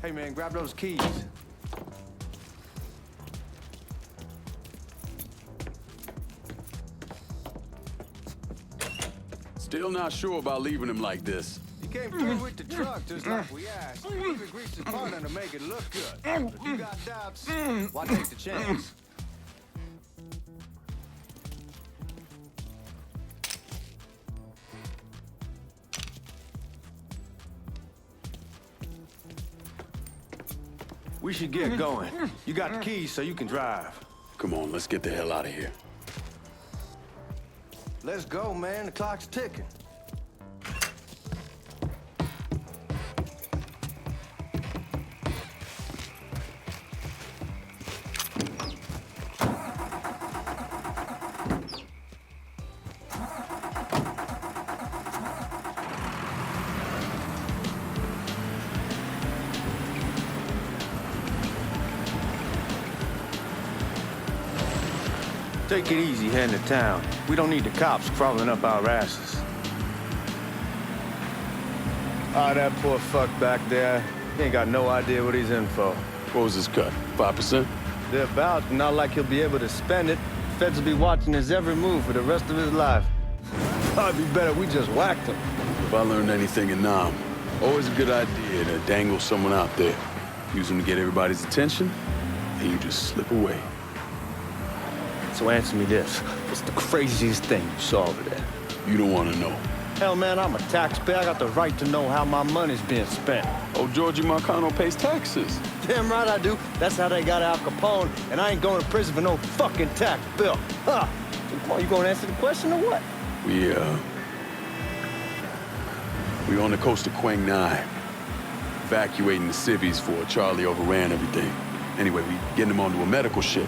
Hey, man, grab those keys. Still not sure about leaving him like this. You came through with the truck just like we asked. We even greased his partner to make it look good. If you got doubts, why take the chance? We should get going. You got the keys so you can drive. Come on, let's get the hell out of here. Let's go, man. The clock's ticking. Take it easy heading to town. We don't need the cops crawling up our asses. Ah, that poor fuck back there. He ain't got no idea what he's in for. What was his cut? 5%? Thereabouts, not like he'll be able to spend it. Feds will be watching his every move for the rest of his life. Probably be better we just whacked him. If I learned anything in Nam, always a good idea to dangle someone out there. Use them to get everybody's attention, and you just slip away. So answer me this. What's the craziest thing you saw over there? You don't want to know. Hell, man, I'm a taxpayer. I got the right to know how my money's being spent. Oh, Georgie Marcano pays taxes. Damn right I do. That's how they got Al Capone, and I ain't going to prison for no fucking tax bill. Huh. So come on, you gonna answer the question or what? We on the coast of Quang Nai, evacuating the civvies for Charlie overran everything. Anyway, we getting him onto a medical ship.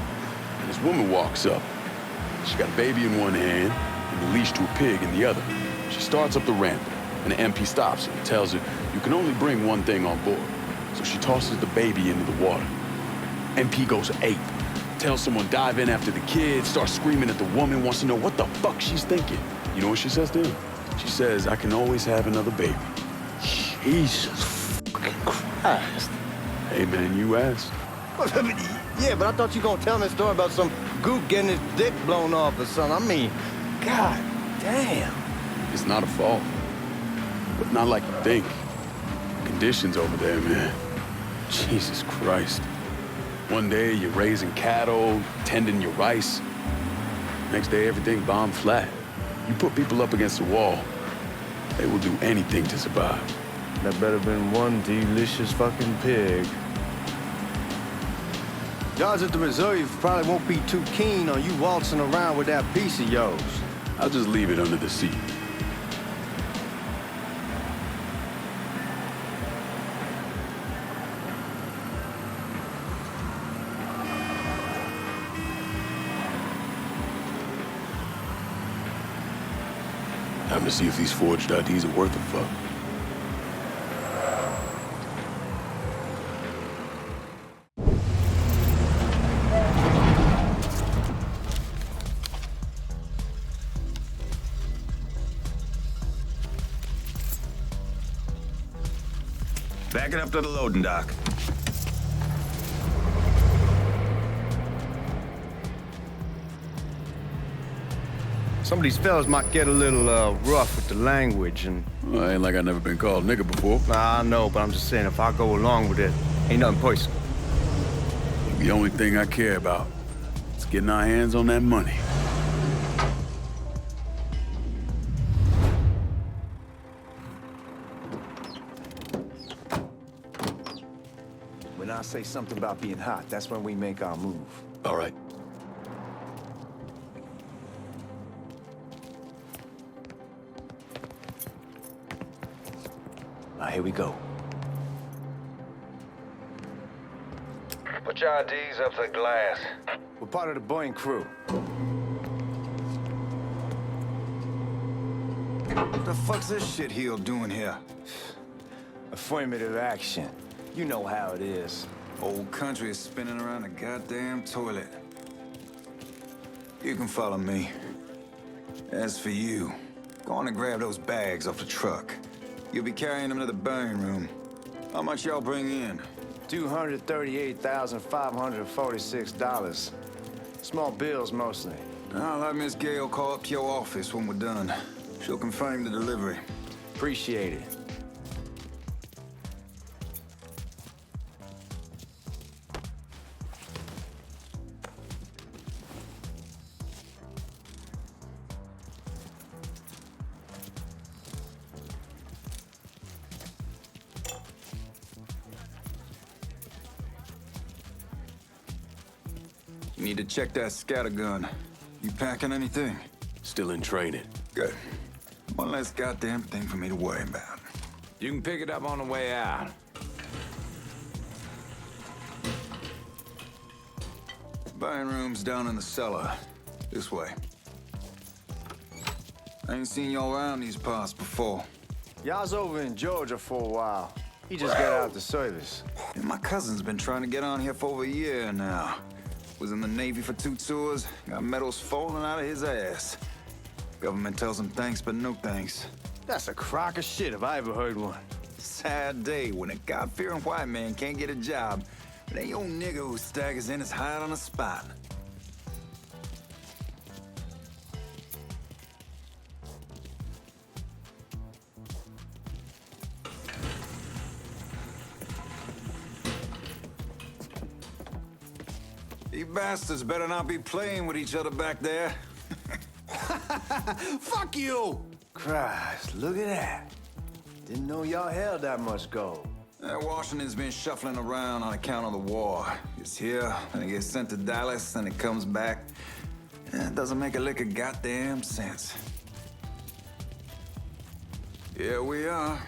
And this woman walks up. She got a baby in one hand and the leash to a pig in the other. She starts up the ramp, and the MP stops her and tells her, you can only bring one thing on board. So she tosses the baby into the water. MP goes ape. Tells someone dive in after the kid, starts screaming at the woman, wants to know what the fuck she's thinking. You know what she says to him? She says, I can always have another baby. Jesus fucking Christ. Hey man, you asked. Yeah, but I thought you were gonna tell me a story about some gook getting his dick blown off or something. I mean, god damn. It's not a fault. But not like you think. Conditions over there, man. Jesus Christ. One day you're raising cattle, tending your rice. Next day everything bombed flat. You put people up against the wall, they will do anything to survive. That better been one delicious fucking pig. Guards at the reserve probably won't be too keen on you waltzing around with that piece of yours. I'll just leave it under the seat. Time to see if these forged IDs are worth a fuck. Back it up to the loading dock. Some of these fellas might get a little rough with the language and... Well, ain't like I never been called nigga before. Nah, I know, but I'm just saying if I go along with it, ain't nothing personal. The only thing I care about is getting our hands on that money. When I say something about being hot, that's when we make our move. All right. Now, here we go. Put your IDs up to the glass. We're part of the Boeing crew. What the fuck's this shitheel doing here? Affirmative action. You know how it is. Old country is spinning around the goddamn toilet. You can follow me. As for you, go on and grab those bags off the truck. You'll be carrying them to the burning room. How much y'all bring in? $238,546. Small bills, mostly. I'll let Miss Gale call up to your office when we're done. She'll confirm the delivery. Appreciate it. You need to check that scattergun. You packing anything? Still in training. Good. One less goddamn thing for me to worry about. You can pick it up on the way out. Buying rooms down in the cellar. This way. I ain't seen y'all around these parts before. Y'all's over in Georgia for a while. He just got out the service. And my cousin's been trying to get on here for over a year now. Was in the Navy for 2 tours, got medals falling out of his ass. Government tells him thanks, but no thanks. That's a crock of shit if I ever heard one. Sad day when a God-fearing white man can't get a job, but ain't old nigga who staggers in is hired on the spot. You bastards better not be playing with each other back there. Fuck you! Christ, look at that. Didn't know y'all held that much gold. Washington's been shuffling around on account of the war. It's here, and it gets sent to Dallas, and it comes back. It doesn't make a lick of goddamn sense. Here we are.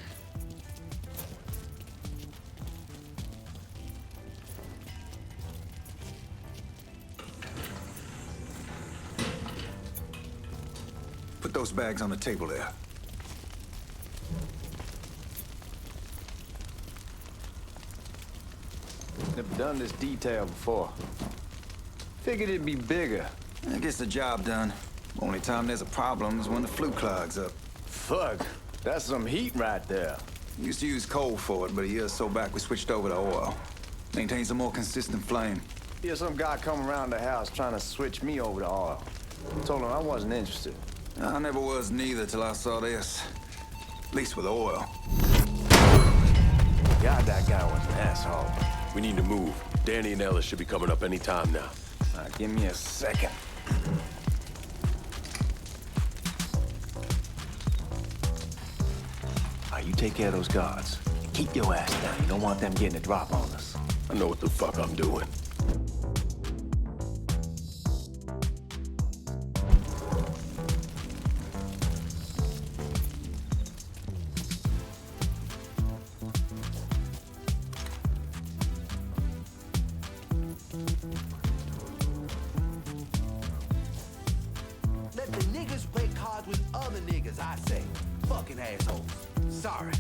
Put those bags on the table there. Never done this detail before. Figured it'd be bigger. That gets the job done. Only time there's a problem is when the flue clogs up. Fuck, that's some heat right there. Used to use coal for it, but a year or so back we switched over to oil. Maintains a more consistent flame. Here's some guy come around the house trying to switch me over to oil. Told him I wasn't interested. I never was neither till I saw this. At least with oil. God, that guy was an asshole. We need to move. Danny and Ellis should be coming up any time now. Give me a second. You take care of those guards. Keep your ass down. You don't want them getting a drop on us. I know what the fuck I'm doing. Let the niggas play cards with other niggas, I say. Fucking assholes. Sorry.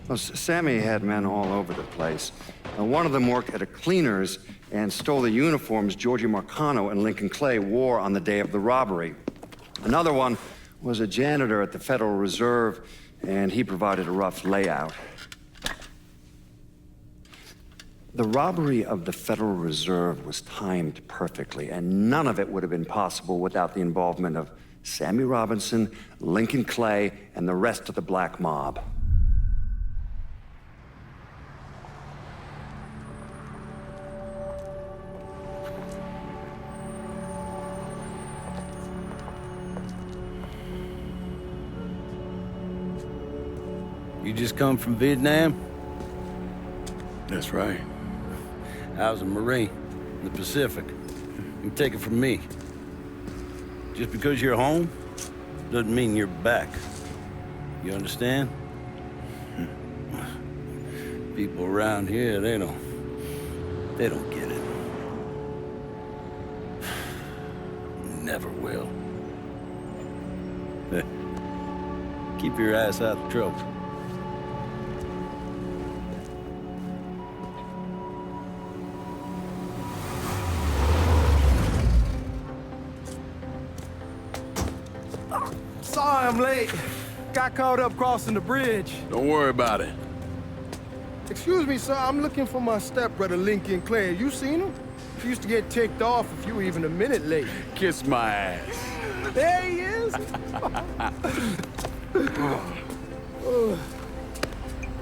Well, Sammy had men all over the place. One of them worked at a cleaner's and stole the uniforms Georgie Marcano and Lincoln Clay wore on the day of the robbery. Another one was a janitor at the Federal Reserve, and he provided a rough layout. The robbery of the Federal Reserve was timed perfectly, and none of it would have been possible without the involvement of Sammy Robinson, Lincoln Clay, and the rest of the black mob. You just come from Vietnam? That's right. I was a Marine in the Pacific. You take it from me. Just because you're home doesn't mean you're back. You understand? People around here, they don't get it. Never will. Keep your ass out of trouble. Sorry I'm late. Got caught up crossing the bridge. Don't worry about it. Excuse me, sir. I'm looking for my stepbrother, Lincoln Clay. You seen him? He used to get ticked off if you were even a minute late. Kiss my ass. There he is.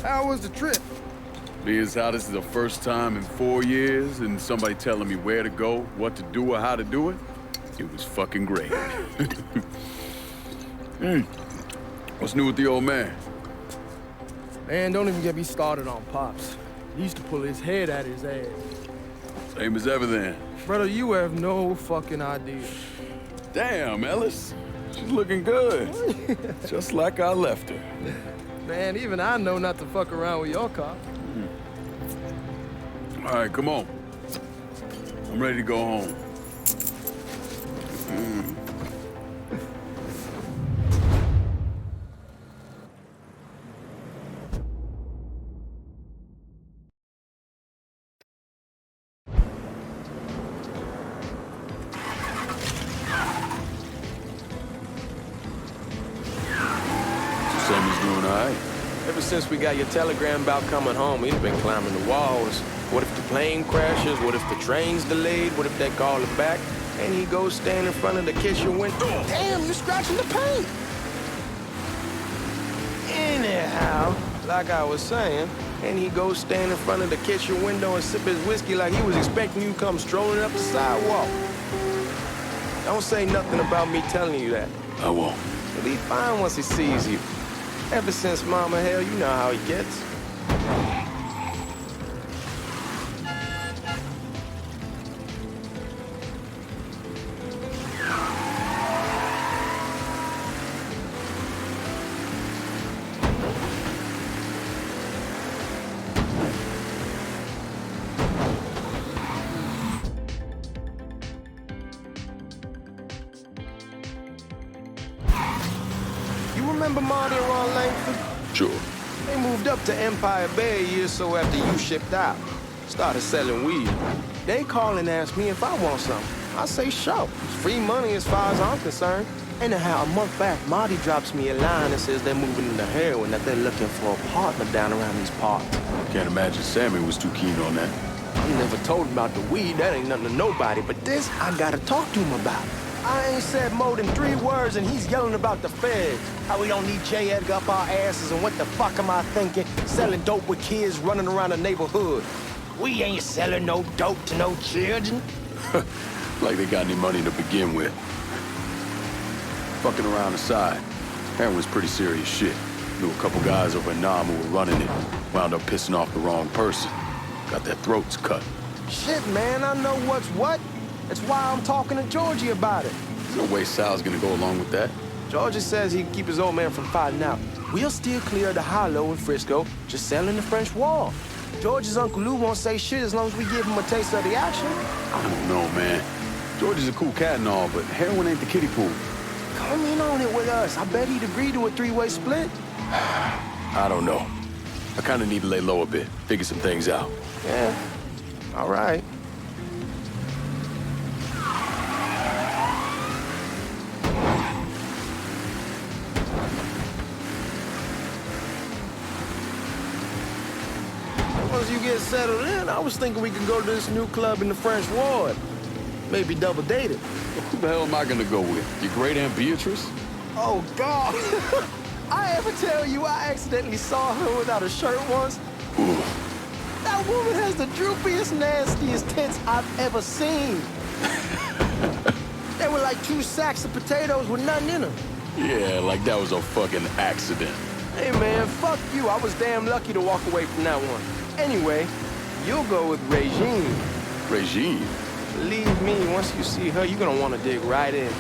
How was the trip? Being as how this is the first time in 4 years and somebody telling me where to go, what to do, or how to do it, it was fucking great. What's new with the old man? Man, don't even get me started on Pops. He used to pull his head out his ass. Same as ever then. Brother, you have no fucking idea. Damn, Ellis. She's looking good. Just like I left her. Man, even I know not to fuck around with your car. All right, come on. I'm ready to go home. Sammy's doing all right. Ever since we got your telegram about coming home, he's been climbing the walls. What if the plane crashes? What if the train's delayed? What if they call it back? And he goes stand in front of the kitchen window. Damn, you're scratching the paint! Anyhow, like I was saying, and he goes stand in front of the kitchen window and sip his whiskey like he was expecting you to come strolling up the sidewalk. Don't say nothing about me telling you that. I won't. He'll be fine once he sees you. Ever since Mama Hell, you know how he gets. You remember Marty and Ron Langford? Sure. They moved up to Empire Bay a year or so after you shipped out. Started selling weed. They call and ask me if I want some. I say, sure. It's free money as far as I'm concerned. Anyhow, a month back, Marty drops me a line and says they're moving into heroin, that they're looking for a partner down around these parts. Can't imagine Sammy was too keen on that. I never told him about the weed. That ain't nothing to nobody. But this, I gotta talk to him about. I ain't said more than 3 words, and he's yelling about the feds. How we don't need J. Edgar up our asses, and what the fuck am I thinking? Selling dope with kids running around the neighborhood. We ain't selling no dope to no children. Like they got any money to begin with. Fucking around aside, heroin's pretty serious shit. Knew a couple guys over in Nam who were running it. Wound up pissing off the wrong person. Got their throats cut. Shit, man, I know what's what. That's why I'm talking to Georgie about it. There's no way Sal's gonna go along with that. Georgie says he can keep his old man from fighting out. We'll still clear the hollow in Frisco, just selling the French Wall. George's Uncle Lou won't say shit as long as we give him a taste of the action. I don't know, man. George is a cool cat and all, but heroin ain't the kiddie pool. Come in on it with us. I bet he'd agree to a 3-way split. I don't know. I kind of need to lay low a bit, figure some things out. Yeah, all right. Once you get settled in, I was thinking we could go to this new club in the French Ward. Maybe double date it. Who the hell am I gonna go with? Your great Aunt Beatrice? Oh, God. I ever tell you I accidentally saw her without a shirt once? Ooh. That woman has the droopiest, nastiest tits I've ever seen. They were like 2 sacks of potatoes with nothing in them. Yeah, like that was a fucking accident. Hey, man, fuck you. I was damn lucky to walk away from that one. Anyway, you'll go with Regine. Regine? Believe me, once you see her, you're gonna want to dig right in.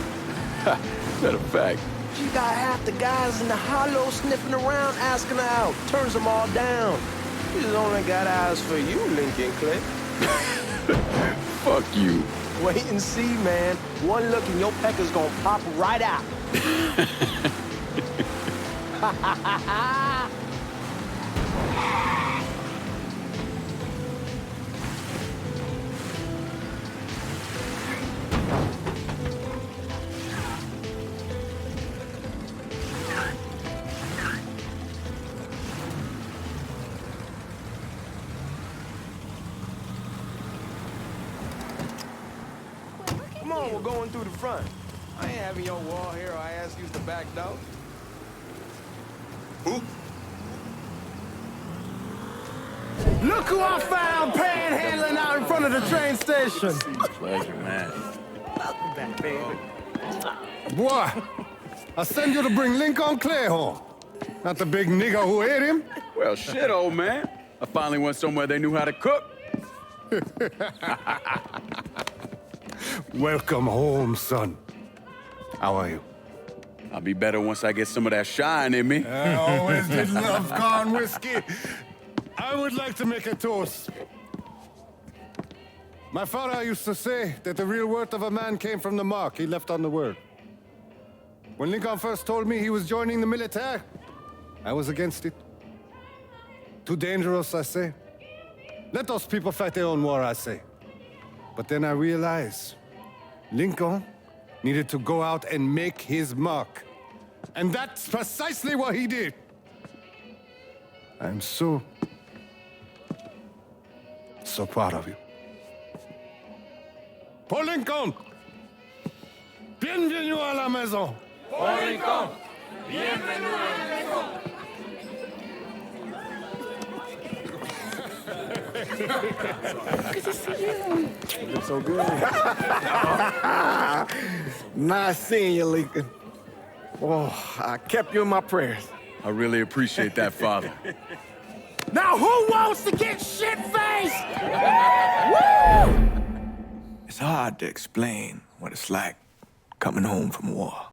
Matter of fact. She got half the guys in the hollow sniffing around, asking her out. Turns them all down. She's only got eyes for you, Lincoln Clay. Fuck you. Wait and see, man. One look and your pecker's gonna pop right out. Come on, we're going through the front. I ain't having your wall here or I ask you the back door. Who? Look who I found panhandling out in front of the train station. Pleasure, man. Welcome back, baby. Boy, I send you to bring Lincoln Clay home. Not the big nigga who ate him. Well, shit, old man. I finally went somewhere they knew how to cook. Welcome home, son. How are you? I'll be better once I get some of that shine in me. I always did love corn whiskey. I would like to make a toast. My father used to say that the real worth of a man came from the mark he left on the world. When Lincoln first told me he was joining the military, I was against it. Too dangerous, I say. Let those people fight their own war, I say. But then I realized Lincoln needed to go out and make his mark. And that's precisely what he did. I'm so proud of you. Paul Lincoln! Bienvenue à la maison! Paul Lincoln! Bienvenue à la maison! Good to see you. You look so good. Nice seeing you, Lincoln. Oh, I kept you in my prayers. I really appreciate that, Father. Now who wants to get shit-faced? Woo! It's hard to explain what it's like coming home from war.